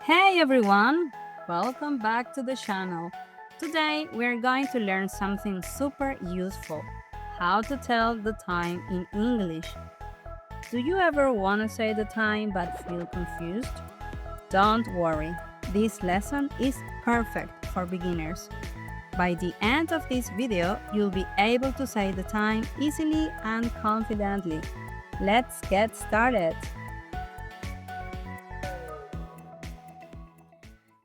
Hey everyone! Welcome back to the channel. Today we're going to learn something super useful. How to tell the time in English. Do you ever want to say the time but feel confused? Don't worry, this lesson is perfect for beginners. By the end of this video, you'll be able to say the time easily and confidently. Let's get started!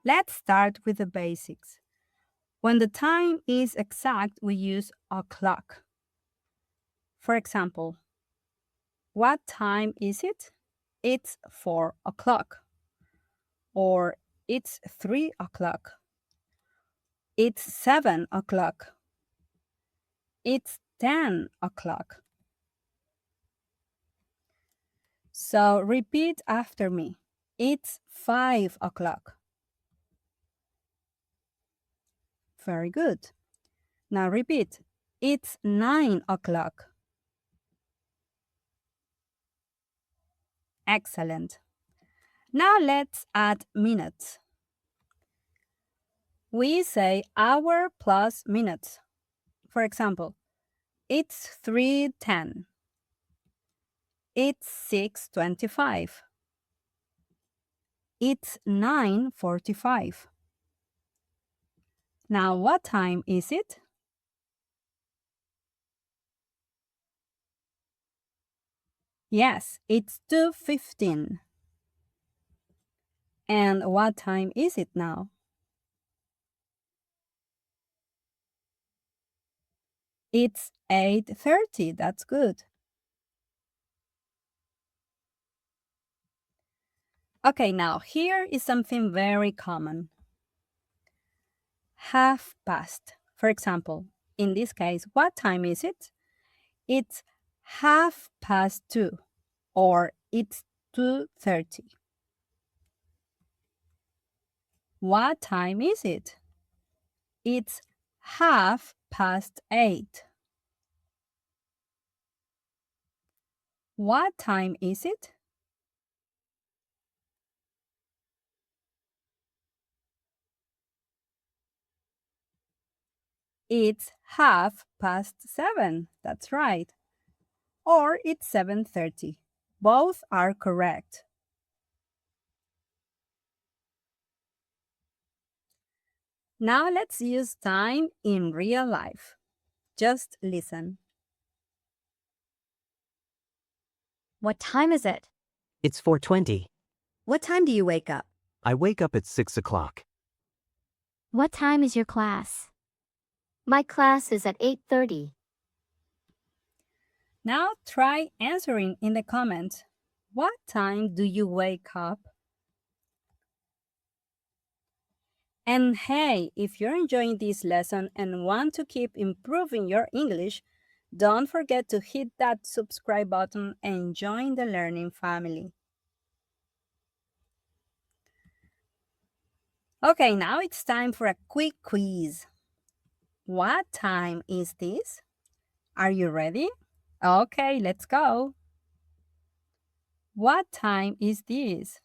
Let's start with the basics. When the time is exact, we use o'clock. For example, what time is it? It's 4 o'clock. Or it's 3 o'clock. It's 7 o'clock. It's 10 o'clock. So repeat after me. It's 5 o'clock. Very good. Now repeat. It's 9 o'clock. Excellent. Now let's add minutes. We say hour plus minutes. For example, it's 3:10. It's 6:25. It's 9:45. Now what time is it? Yes, it's 2:15. And what time is it now? It's 8:30. That's good. Okay, now here is something very common. Half past. For example, in this case, what time is it? It's 2:30 or it's 2:30. What time is it? It's 8:30. What time is it? It's 7:30. That's right. Or it's 7:30. Both are correct. Now let's use time in real life. Just listen. What time is it? It's 4:20. What time do you wake up? I wake up at 6 o'clock. What time is your class? My class is at 8:30. Now try answering in the comments. What time do you wake up? And hey, if you're enjoying this lesson and want to keep improving your English, don't forget to hit that subscribe button and join the learning family. Okay, now it's time for a quick quiz. What time is this? Are you ready? Okay, let's go. What time is this?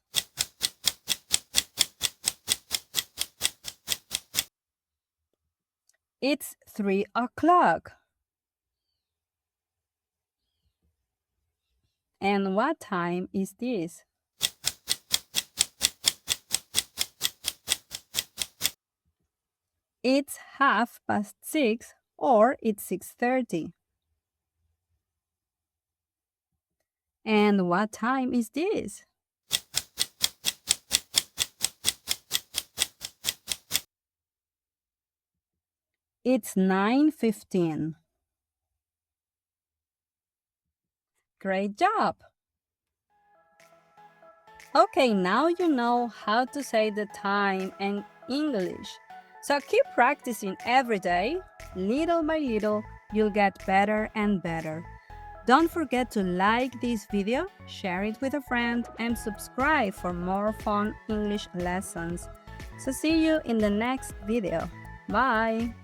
It's 3 o'clock. And what time is this? It's 6:30 or it's 6:30. And what time is this? It's 9:15. Great job! Okay, now you know how to say the time in English. So keep practicing every day. Little by little, you'll get better and better. Don't forget to like this video, share it with a friend, and subscribe for more fun English lessons. So see you in the next video. Bye!